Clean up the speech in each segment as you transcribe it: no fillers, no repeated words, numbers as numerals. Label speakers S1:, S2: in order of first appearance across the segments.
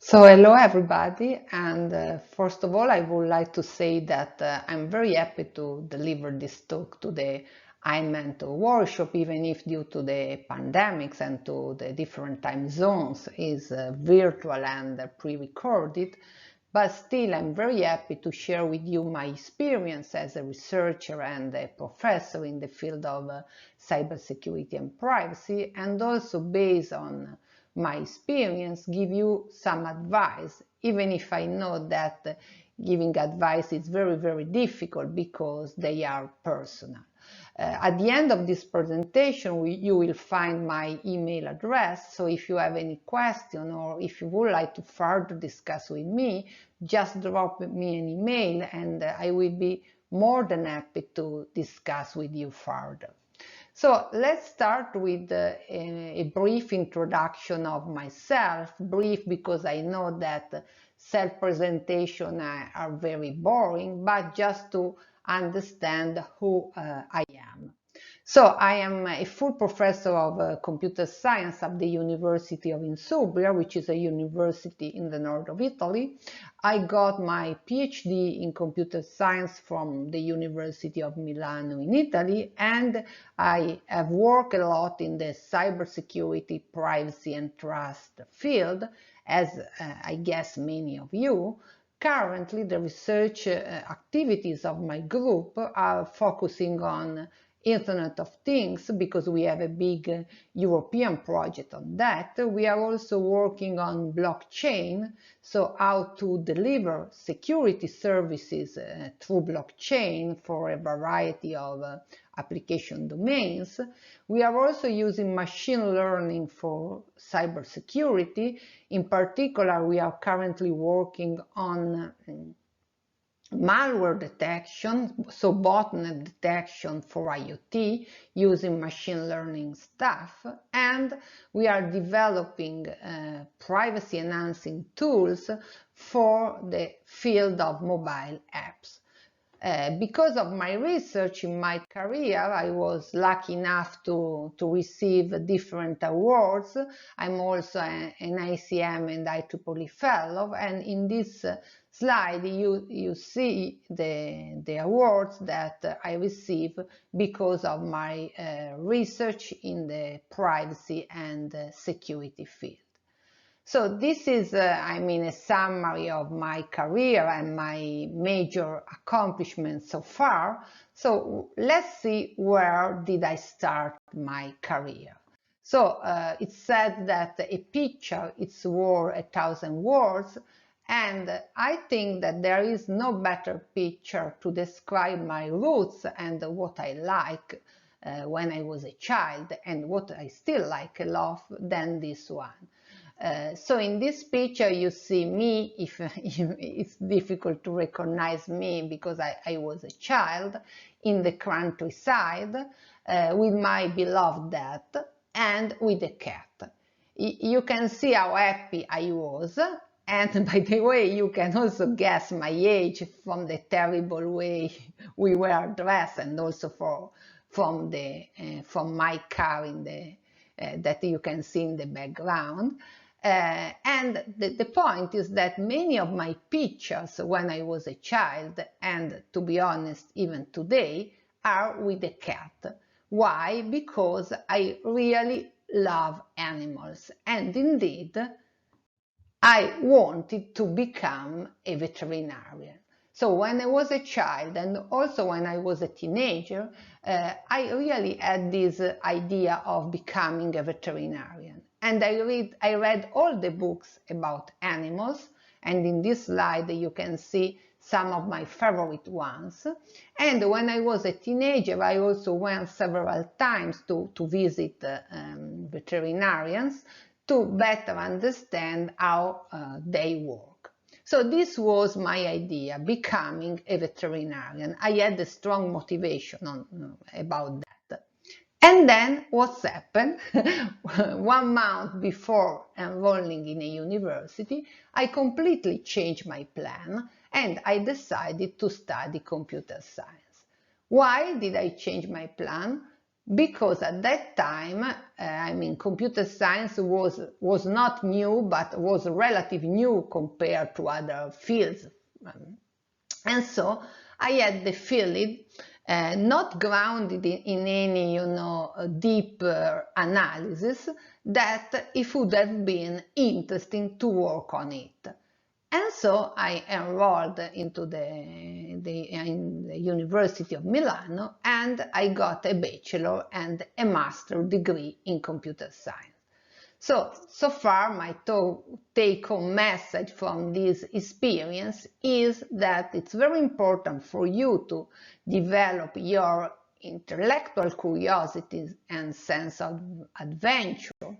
S1: So hello everybody, and first of all I would like to say that I'm very happy to deliver this talk to the iMentor workshop, even if due to the pandemics and to the different time zones is virtual and pre-recorded, but still I'm very happy to share with you my experience as a researcher and a professor in the field of cybersecurity and privacy, and also based on my experience give you some advice, even if I know that giving advice is very difficult because they are personal. At the end of this presentation you will find my email address, so if you have any question or if you would like to further discuss with me, just drop me an email and I will be more than happy to discuss with you further. So let's start with a brief introduction of myself, brief because I know that self-presentation are very boring, but just to understand who I am. So I am a full professor of computer science at the University of Insubria, which is a university in the north of Italy. I got my PhD in computer science from the University of Milano in Italy, and I have worked a lot in the cybersecurity, privacy and trust field, as I guess many of you. Currently, the research activities of my group are focusing on Internet of Things because we have a big European project on that. We are also working on blockchain, so how to deliver security services through blockchain for a variety of application domains. We are also using machine learning for cybersecurity. In particular, we are currently working on malware detection, so botnet detection for IoT using machine learning stuff, and we are developing privacy enhancing tools for the field of mobile apps. Because of my research in my career, I was lucky enough to receive different awards. I'm also an ACM and IEEE fellow, and in this slide you see the awards that I receive because of my research in the privacy and security field. So this is, a summary of my career and my major accomplishments so far. So let's see, where did I start my career? So it's said that a picture is worth 1,000 words, and I think that there is no better picture to describe my roots and what I like when I was a child and what I still like a lot than this one. So in this picture you see me, if it's difficult to recognize me because I was a child, in the countryside with my beloved dad and with a cat. You can see how happy I was, and by the way you can also guess my age from the terrible way we were dressed, and also from my car in the that you can see in the background. And the point is that many of my pictures when I was a child, and to be honest even today, are with a cat. Why? Because I really love animals, and indeed I wanted to become a veterinarian. So when I was a child and also when I was a teenager, I really had this idea of becoming a veterinarian. And I read all the books about animals, and in this slide you can see some of my favorite ones. And when I was a teenager, I also went several times to visit veterinarians to better understand how they work. So this was my idea, becoming a veterinarian. I had a strong motivation about that. And then what's happened? 1 month before enrolling in a university, I completely changed my plan and I decided to study computer science. Why did I change my plan? because at that time, computer science was not new, but was relatively new compared to other fields. And so I had the feeling, not grounded in any, deep analysis, that it would have been interesting to work on it. And so I enrolled into in the University of Milano, and I got a bachelor and a master degree in computer science. So far my take-home message from this experience is that it's very important for you to develop your intellectual curiosities and sense of adventure,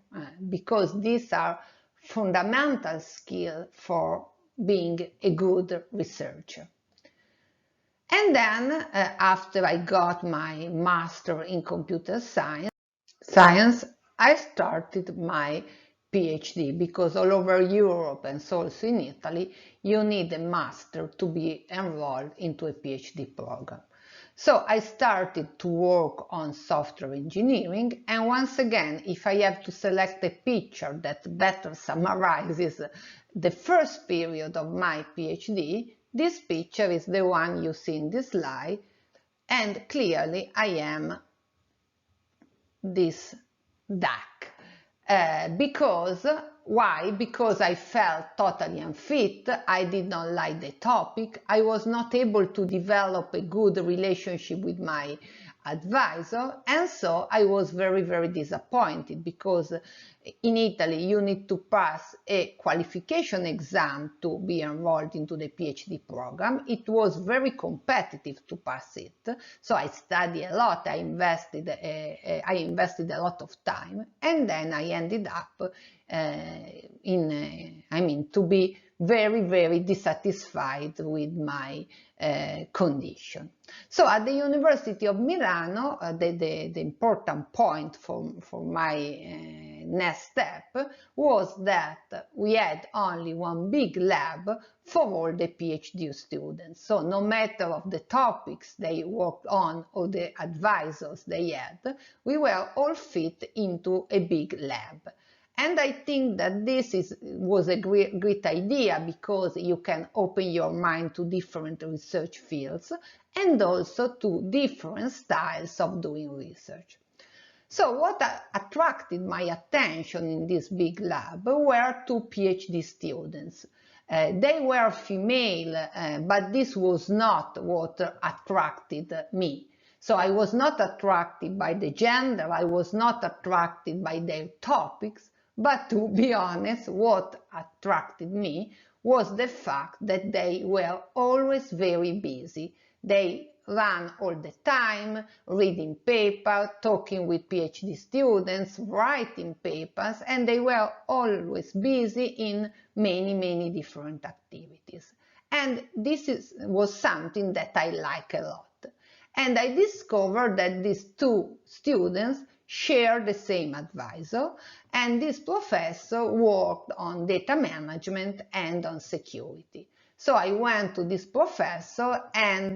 S1: because these are fundamental skills for being a good researcher. And then after I got my master in computer science, I started my PhD, because all over Europe and also in Italy, you need a master to be enrolled into a PhD program. So I started to work on software engineering, and once again, if I have to select a picture that better summarizes the first period of my PhD, this picture is the one you see in this slide, and clearly I am this duck. Why? Because I felt totally unfit, I did not like the topic, I was not able to develop a good relationship with my advisor, and so I was very, very disappointed, because in Italy you need to pass a qualification exam to be enrolled into the PhD program. It was very competitive to pass it, so I studied a lot, I invested a lot of time, and then I ended up to be very, very dissatisfied with my condition. So at the University of Milano, the important point for my next step was that we had only one big lab for all the PhD students. So no matter of the topics they worked on or the advisors they had, we were all fit into a big lab. And I think that this was a great idea, because you can open your mind to different research fields and also to different styles of doing research. So what attracted my attention in this big lab were two PhD students. They were female, but this was not what attracted me. So I was not attracted by the gender, I was not attracted by their topics, but to be honest, what attracted me was the fact that they were always very busy. They ran all the time, reading papers, talking with PhD students, writing papers, and they were always busy in many, many different activities. And this was something that I like a lot. And I discovered that these two students share the same advisor, and this professor worked on data management and on security. So I went to this professor, and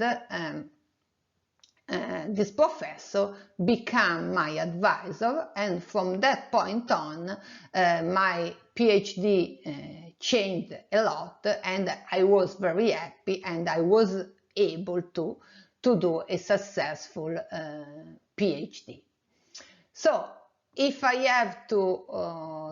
S1: this professor became my advisor, and from that point on my PhD changed a lot, and I was very happy, and I was able to do a successful PhD. So if I have to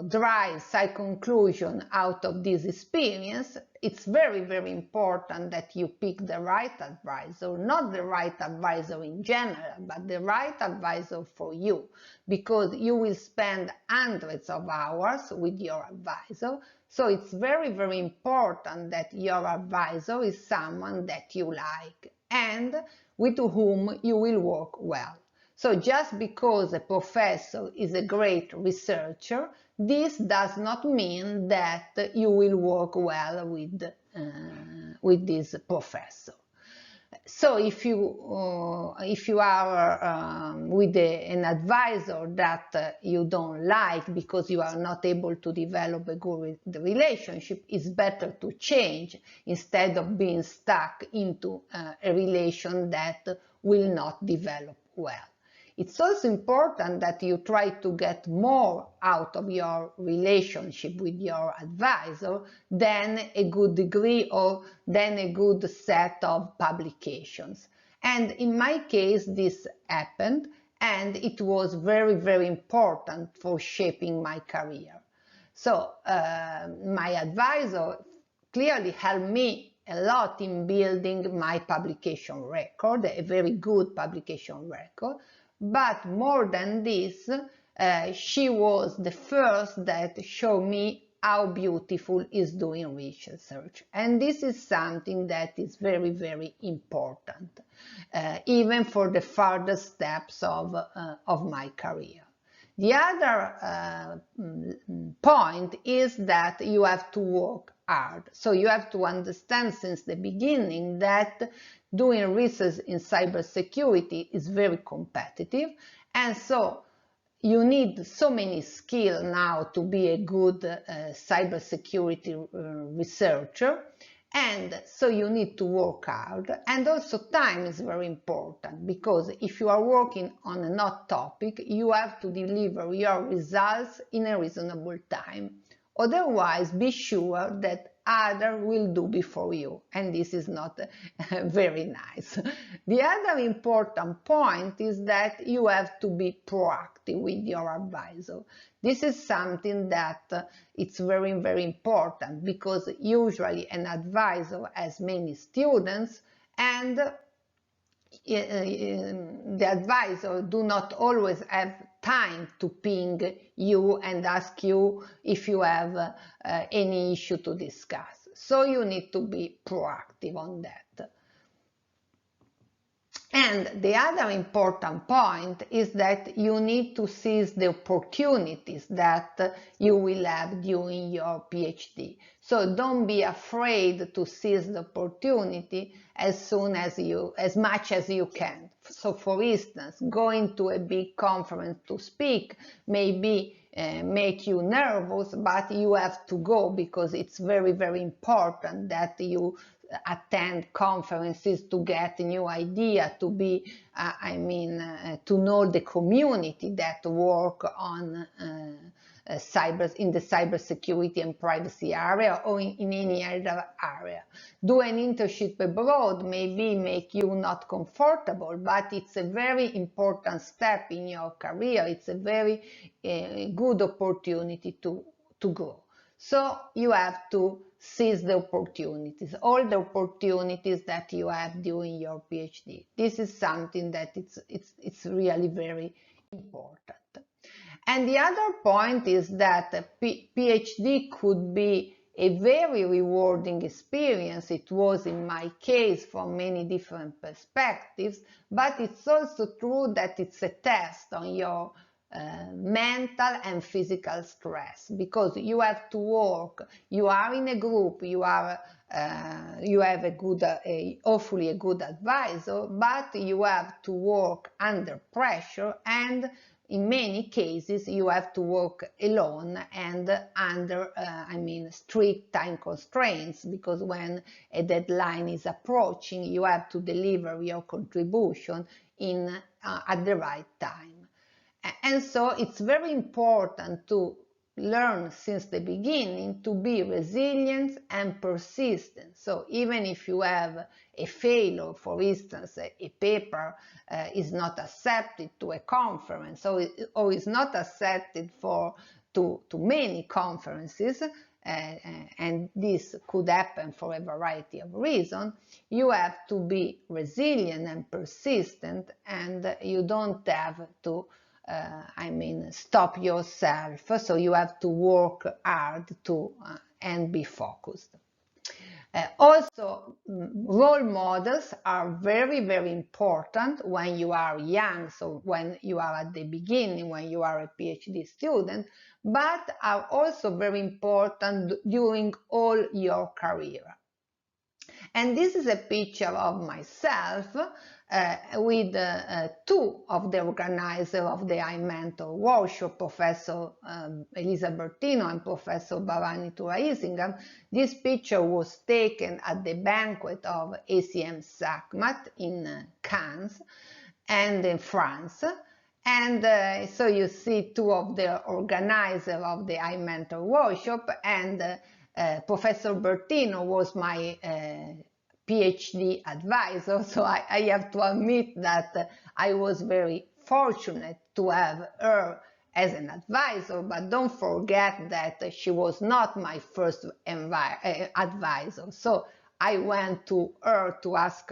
S1: derive some conclusion out of this experience, it's very, very important that you pick the right advisor, not the right advisor in general, but the right advisor for you, because you will spend hundreds of hours with your advisor. So it's very, very important that your advisor is someone that you like and with whom you will work well. So just because a professor is a great researcher, this does not mean that you will work well with this professor. So if you are with an advisor that you don't like because you are not able to develop a good relationship, it's better to change instead of being stuck into a relation that will not develop well. It's also important that you try to get more out of your relationship with your advisor than a good degree or than a good set of publications. And in my case, this happened, and it was very, very important for shaping my career. So my advisor clearly helped me a lot in building my publication record, a very good publication record. But more than this, she was the first that showed me how beautiful is doing research. And this is something that is very, very important, even for the further steps of my career. The other point is that you have to work hard. So you have to understand since the beginning that doing research in cybersecurity is very competitive, and so you need so many skills now to be a good cybersecurity researcher. And so you need to work hard, and also time is very important, because if you are working on a hot topic, you have to deliver your results in a reasonable time. Otherwise, be sure that others will do before you, and this is not very nice. The other important point is that you have to be proactive with your advisor. This is something that it's very, very important, because usually an advisor has many students, and the advisor do not always have time to ping you and ask you if you have any issue to discuss. So you need to be proactive on that. And the other important point is that you need to seize the opportunities that you will have during your PhD. So don't be afraid to seize the opportunity as much as you can. So for instance, going to a big conference to speak maybe make you nervous, but you have to go, because it's very, very important that you attend conferences to get new idea, to be to know the community that work on in the cybersecurity and privacy area, or in any other area. Do an internship abroad maybe make you not comfortable, but it's a very important step in your career. It's a very good opportunity to grow. So you have to seize the opportunities, all the opportunities that you have during your PhD. This is something that it's really very important. And the other point is that a PhD could be a very rewarding experience. It was in my case from many different perspectives, but it's also true that it's a test on your mental and physical stress, because you have to work, you are in a group, you have hopefully a good advisor, but you have to work under pressure, and in many cases you have to work alone and under strict time constraints, because when a deadline is approaching, you have to deliver your contribution at the right time. And so it's very important to learn since the beginning to be resilient and persistent. So even if you have a failure, for instance, a paper is not accepted to a conference, or is not accepted to many conferences, and this could happen for a variety of reasons, you have to be resilient and persistent, and you don't have to stop yourself. So you have to work hard and be focused. Also, role models are very, very important when you are young, so when you are at the beginning, when you are a PhD student, but are also very important during all your career. And this is a picture of myself with two of the organizers of the iMentor workshop, Professor Elisa Bertino and Professor Bhavani Turaisingam. This picture was taken at the banquet of ACM CCS in Cannes and in France. And so you see two of the organizers of the iMentor workshop, and Professor Bertino was my PhD advisor, so I have to admit that I was very fortunate to have her as an advisor, but don't forget that she was not my first advisor. So I went to her to ask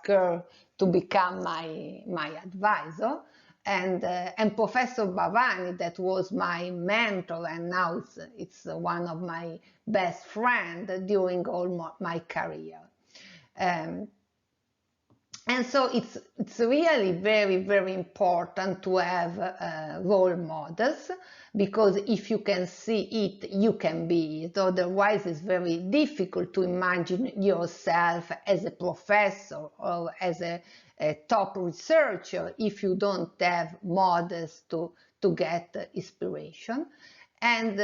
S1: her to become my advisor. And Professor Bavani, that was my mentor, and now it's one of my best friends during all my career. And so it's really very, very important to have role models, because if you can see it, you can be it. Otherwise, it's very difficult to imagine yourself as a professor or as a top researcher if you don't have models to get inspiration. And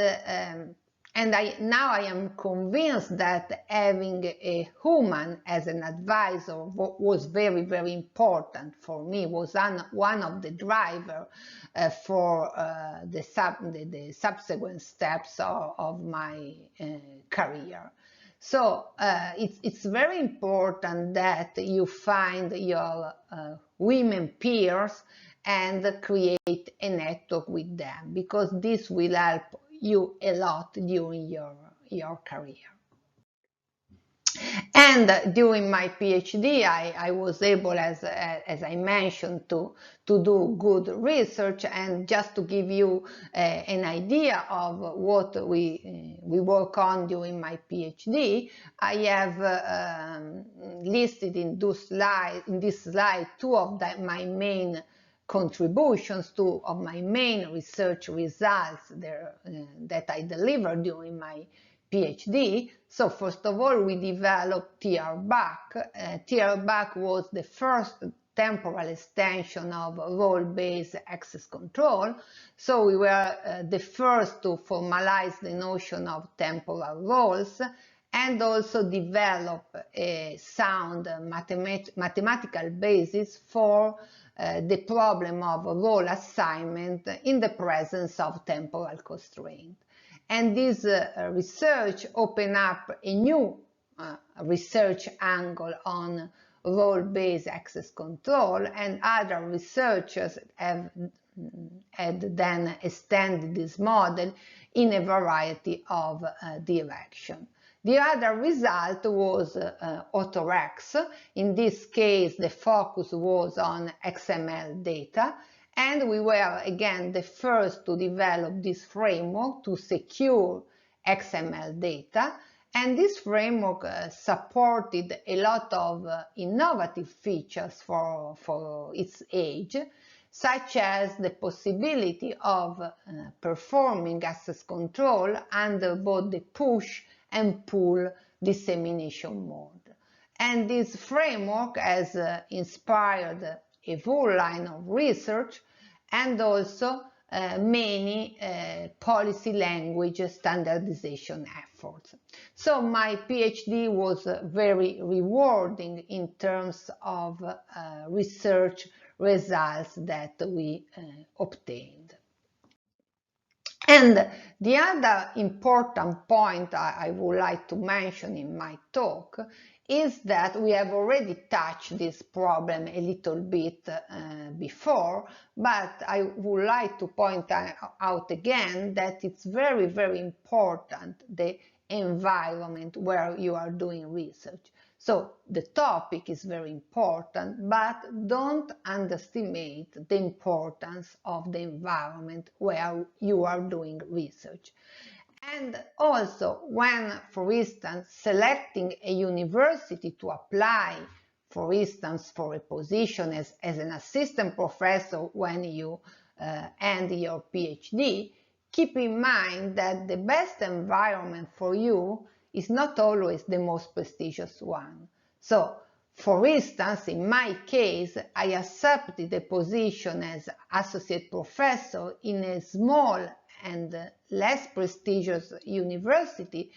S1: now I am convinced that having a human as an advisor was very, very important for me, was one of the drivers for the subsequent steps of my career. So it's very important that you find your women peers and create a network with them, because this will help you a lot during your career. And during my PhD, I was able, as I mentioned, to do good research. And just to give you an idea of what we work on during my PhD, I have listed in this slide two of my main contributions, two of my main research results that I delivered during my PhD. So first of all, we developed TR-BAC. TR-BAC was the first temporal extension of role-based access control. So we were the first to formalize the notion of temporal roles, and also develop a sound mathematical basis for the problem of role assignment in the presence of temporal constraint. And this research opened up a new research angle on role-based access control, and other researchers had then extended this model in a variety of directions. The other result was AutoRex. In this case, the focus was on XML data, and we were again the first to develop this framework to secure XML data. And this framework supported a lot of innovative features for its age, such as the possibility of performing access control under both the push and pull dissemination mode. And this framework has inspired a full line of research and also many policy language standardization efforts. So my PhD was very rewarding in terms of research results that we obtained. And the other important point I would like to mention in my talk is that we have already touched this problem a little bit before, but I would like to point out again that it's very, very important, the environment where you are doing research. So the topic is very important, but don't underestimate the importance of the environment where you are doing research. And also, when, for instance, selecting a university to apply, for instance, for a position as an assistant professor when you end your PhD, keep in mind that the best environment for you is not always the most prestigious one. So, for instance, in my case, I accepted a position as associate professor in a small and less prestigious university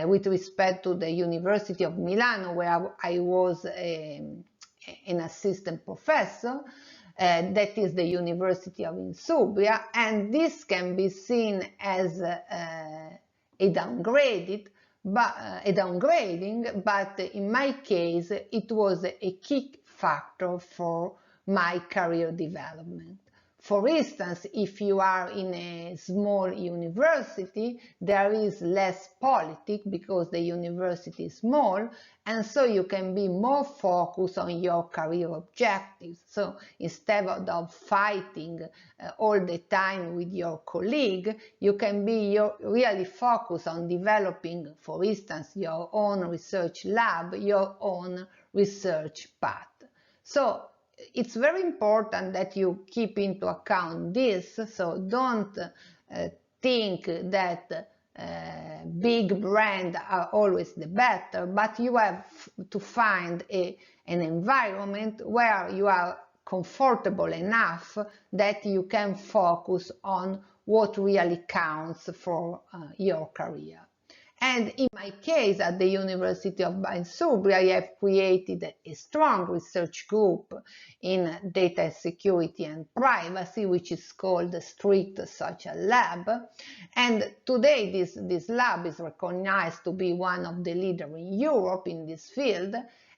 S1: with respect to the University of Milan, where I was an assistant professor. that is the University of Insubria, and this can be seen as a downgrading, but in my case it was a key factor for my career development. For instance, if you are in a small university, there is less politics because the university is small, and so you can be more focused on your career objectives. So instead of fighting all the time with your colleague, you can be really focused on developing, for instance, your own research lab, your own research path. So it's very important that you keep into account this, so don't think that big brands are always the better, but you have to find an environment where you are comfortable enough that you can focus on what really counts for your career. And in my case, at the University of Insubria, I have created a strong research group in data security and privacy, which is called the Strict Social Lab. And today, this lab is recognized to be one of the leaders in Europe in this field.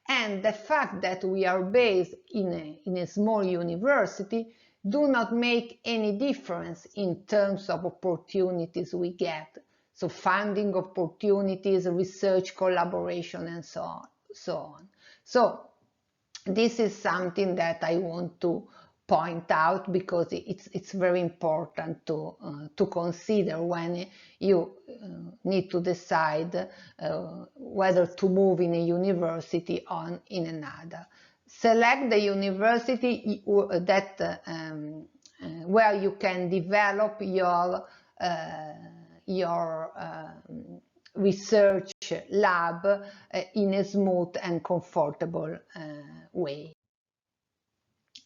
S1: And the fact that we are based in a small university do not make any difference in terms of opportunities we get. So funding opportunities, research collaboration, and so on. So this is something that I want to point out because it's very important to consider when you need to decide whether to move in a university or in another. Select the university that where you can develop your research lab in a smooth and comfortable way.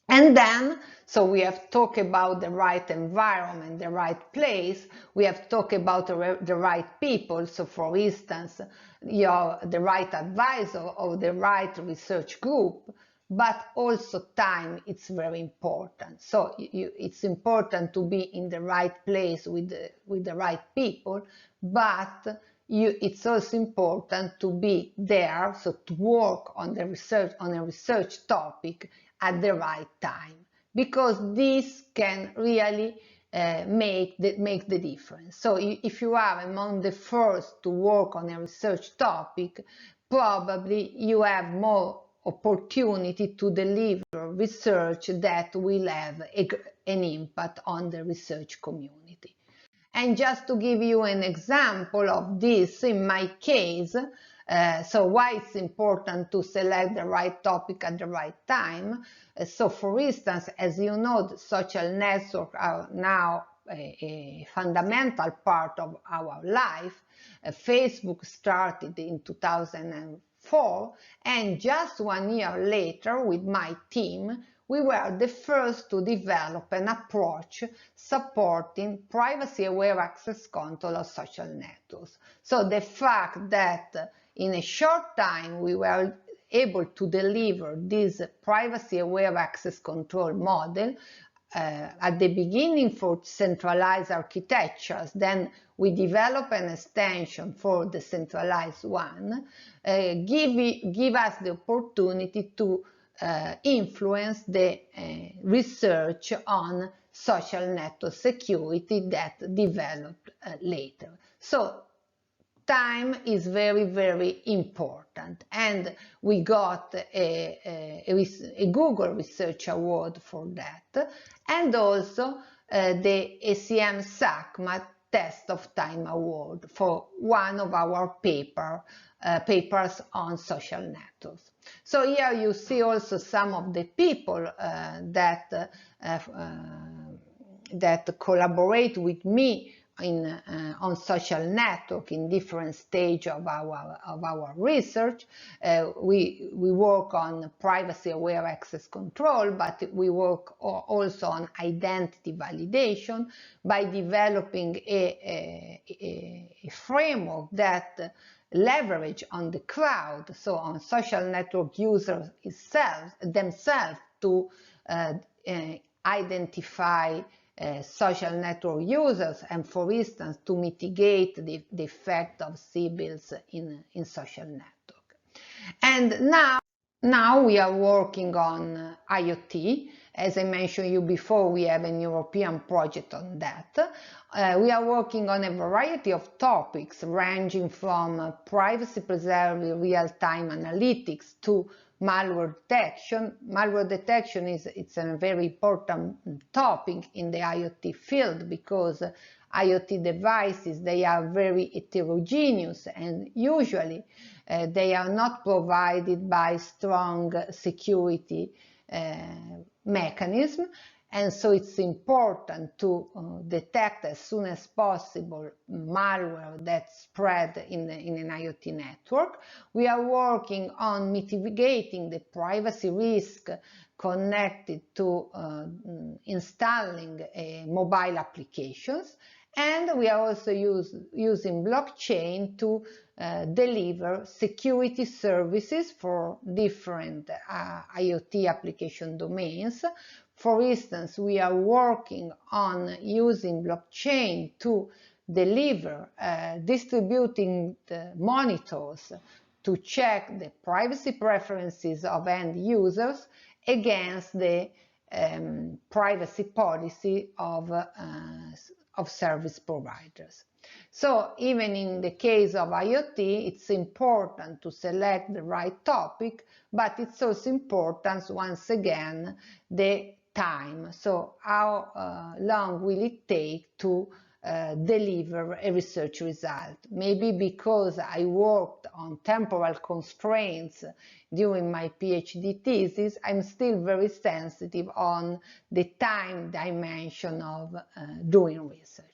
S1: And then, so we have talked about the right environment, the right place, we have talked about the right people, so for instance, the right advisor or the right research group, but also time, it's very important. So it's important to be in the right place with the right people, but it's also important to be there, so to work on the research, on a research topic at the right time, because this can really make the difference. So if you are among the first to work on a research topic, probably you have more opportunity to deliver research that will have an impact on the research community. And just to give you an example of this, in my case, so why it's important to select the right topic at the right time. So for instance, as you know, the social networks are now a fundamental part of our life. Facebook started in 2004, and just 1 year later, with my team, we were the first to develop an approach supporting privacy-aware access control of social networks. So the fact that in a short time we were able to deliver this privacy-aware access control model, at the beginning for centralized architectures, then we develop an extension for the centralized one, give us the opportunity to influence the research on social network security that developed later. So time is very, very important, and we got a Google Research Award for that, and also the ACM SACMA Test of Time Award for one of our papers on social networks. So here you see also some of the people that collaborate with me on social network in different stage of our research. We work on privacy-aware access control, but we work also on identity validation by developing a framework that leverage on the crowd, so on social network users themselves to identify social network users and, for instance, to mitigate the effect of CBILS in social network. And now we are working on IoT. As I mentioned you before, we have an European project on that. We are working on a variety of topics ranging from privacy-preserving real-time analytics to malware detection. Malware detection it's a very important topic in the IoT field because IoT devices, they are very heterogeneous and usually they are not provided by strong security mechanism, and so it's important to detect as soon as possible malware that spread in an IoT network. We are working on mitigating the privacy risk connected to installing mobile applications, and we are also using blockchain to deliver security services for different IoT application domains. For instance, we are working on using blockchain to deliver distributing the monitors to check the privacy preferences of end users against the privacy policy of service providers. So even in the case of IoT, it's important to select the right topic, but it's also important, once again, the time. So how long will it take to deliver a research result? Maybe because I worked on temporal constraints during my PhD thesis, I'm still very sensitive on the time dimension of doing research.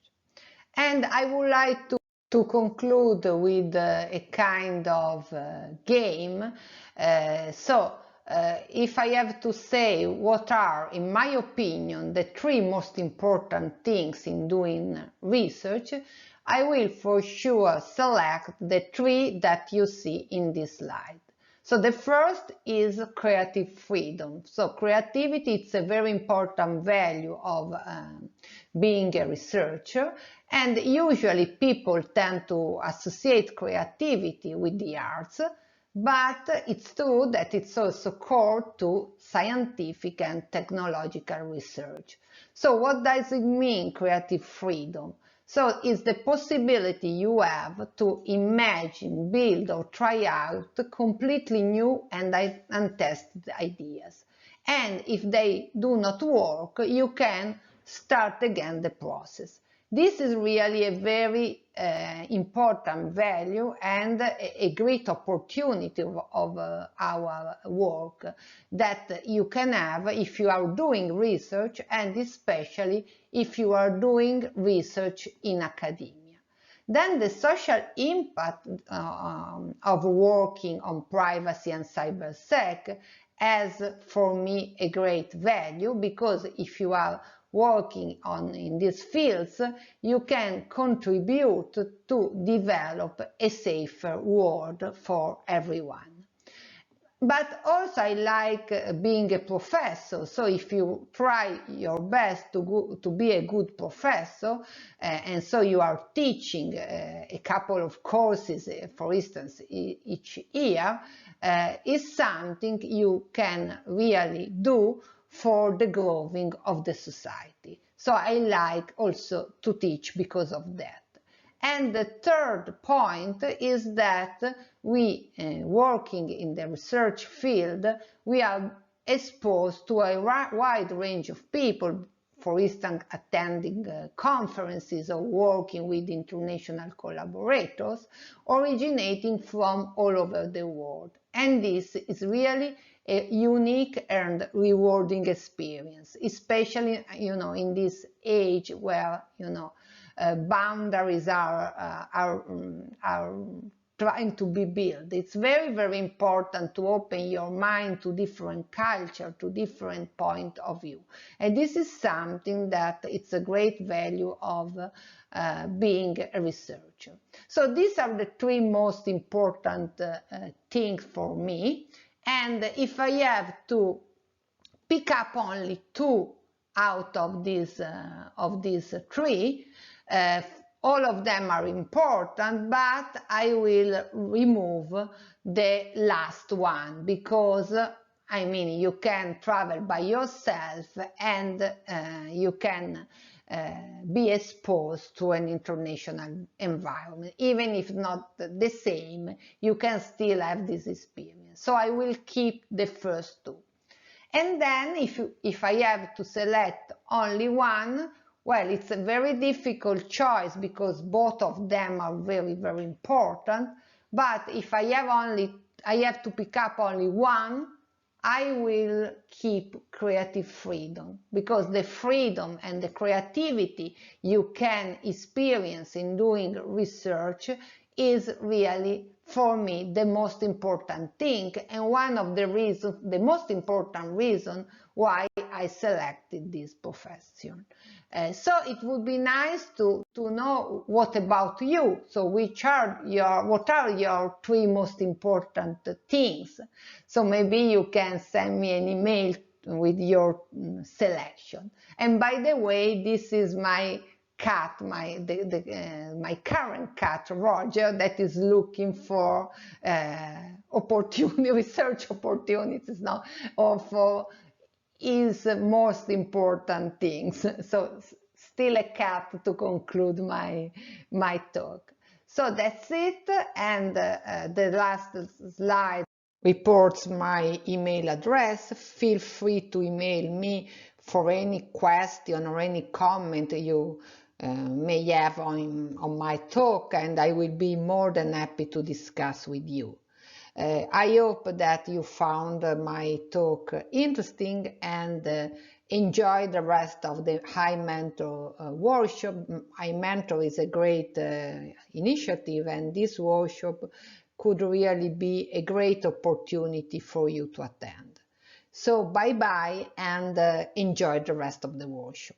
S1: And I would like to conclude with a kind of game. If I have to say what are, in my opinion, the three most important things in doing research, I will for sure select the three that you see in this slide. So the first is creative freedom. So creativity is a very important value of being a researcher, and usually people tend to associate creativity with the arts, but it's true that it's also core to scientific and technological research. So what does it mean, creative freedom? So it's the possibility you have to imagine, build or try out completely new and untested ideas. And if they do not work, you can start again the process. This is really a very important value and a great opportunity of our work that you can have if you are doing research, and especially if you are doing research in academia. Then the social impact of working on privacy and cybersec has for me a great value, because if you are working in these fields, you can contribute to develop a safer world for everyone. But also I like being a professor, so if you try your best to be a good professor, and so you are teaching a couple of courses, for instance, each year, is something you can really do for the growing of the society. So I like also to teach because of that. And the third point is that we, working in the research field, we are exposed to a wide range of people, for instance, attending conferences or working with international collaborators originating from all over the world. And this is really a unique and rewarding experience, especially, in this age where, boundaries are trying to be built. It's very, very important to open your mind to different culture, to different point of view. And this is something that it's a great value of being a researcher. So these are the three most important things for me. And if I have to pick up only 2 out of these 3. All of them are important, but I will remove the last one because I mean you can travel by yourself and you can be exposed to an international environment. Even if not the same, you can still have this experience. So I will keep the first 2. And then if I have to select only one, well, it's a very difficult choice because both of them are very, very important. But if I have to pick up only one, I will keep creative freedom, because the freedom and the creativity you can experience in doing research is really, for me, the most important thing, and one of the reasons, the most important reason why I selected this profession. So it would be nice to know what about you. So what are your 3 most important things? So maybe you can send me an email with your selection. And by the way, this is my cat, my current cat Roger, that is looking for research opportunities now, or for his most important things. So still a cat to conclude my talk. So that's it, and the last slide reports my email address. Feel free to email me for any question or any comment you may have on my talk, and I will be more than happy to discuss with you. I hope that you found my talk interesting and enjoy the rest of the iMentor workshop. iMentor is a great initiative, and this workshop could really be a great opportunity for you to attend. So bye bye, and enjoy the rest of the workshop.